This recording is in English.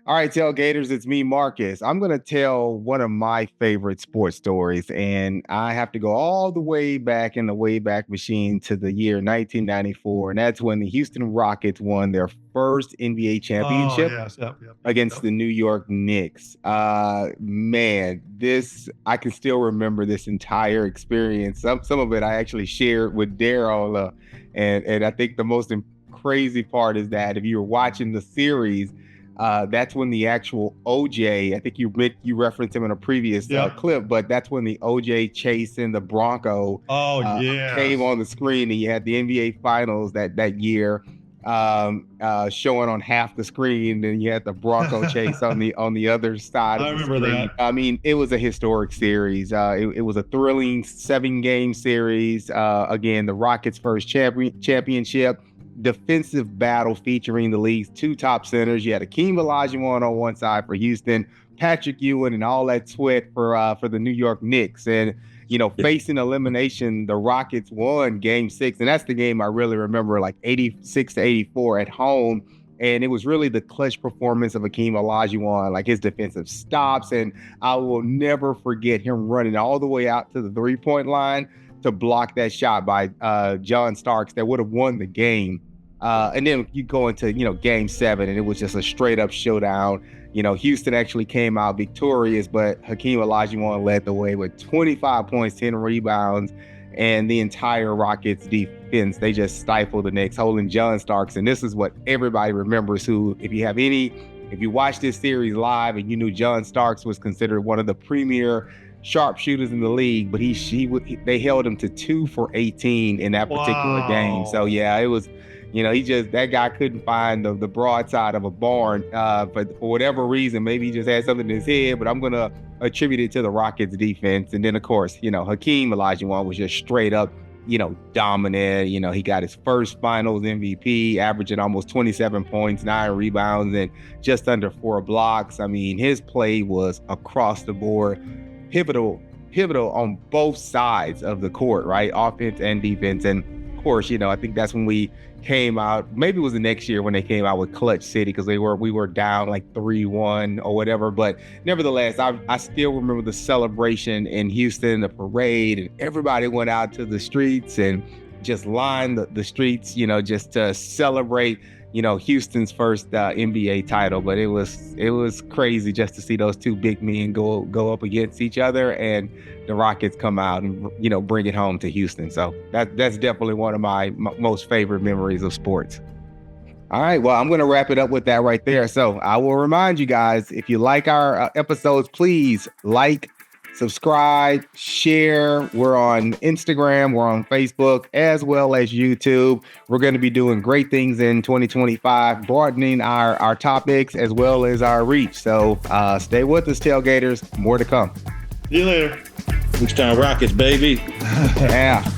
All right, tailgaters, it's me, Marcus. I'm going to tell one of my favorite sports stories, and I have to go all the way back in the Wayback Machine to the year 1994, and that's when the Houston Rockets won their first NBA Oh championship yes, against yep. the New York Knicks. Man, this I can still remember this entire experience. Some of it I actually shared with Daryl, and I think the most crazy part is that if you were watching the series, that's when the actual OJ. I think you referenced him in a previous Yep. clip, but that's when the OJ chase in the Bronco Oh came yes. on the screen, and you had the NBA Finals that year showing on half the screen, and you had the Bronco chase on the other side I of the remember screen. that. I mean, it was a historic series. It was a thrilling 7 game series. Again, the Rockets' first championship. Defensive battle featuring the league's two top centers. You had Akeem Olajuwon on one side for Houston, Patrick Ewing, and all that sweat for the New York Knicks. And facing elimination, the Rockets won Game 6, and that's the game I really remember, like 86-84 at home. And it was really the clutch performance of Akeem Olajuwon, like his defensive stops. And I will never forget him running all the way out to the 3-point line to block that shot by John Starks that would have won the game. And then you go into, Game 7, and it was just a straight up showdown. Houston actually came out victorious, but Hakeem Olajuwon led the way with 25 points, 10 rebounds, and the entire Rockets defense, they just stifled the Knicks, holding John Starks. And this is what everybody remembers, who, if you watch this series live and you knew John Starks was considered one of the premier sharpshooters in the league, but they held him to 2 for 18 in that particular game. So Wow. yeah, it was, that guy couldn't find the broadside of a barn, but for whatever reason, maybe he just had something in his head. But I'm gonna attribute it to the Rockets defense. And then of course, Hakeem Olajuwon was just straight up, dominant. He got his first Finals MVP, averaging almost 27 points, 9 rebounds, and just under 4 blocks. I mean, his play was across the board pivotal on both sides of the court, right? Offense and defense. And of course, I think that's when we came out. Maybe it was the next year when they came out with Clutch City, because we were down like 3-1 or whatever. But nevertheless, I still remember the celebration in Houston, the parade, and everybody went out to the streets and just lined the streets, just to celebrate Houston's first NBA title. But it was crazy just to see those two big men go up against each other, and the Rockets come out and bring it home to Houston. So that's definitely one of my most favorite memories of sports. All right, well, I'm going to wrap it up with that right there. So I will remind you guys, if you like our episodes, please like, subscribe, share. We're on Instagram, we're on Facebook, as well as YouTube. We're going to be doing great things in 2025, broadening our topics as well as our reach. So stay with us, tailgaters. More to come. See you later. Houston Rockets, baby. Yeah.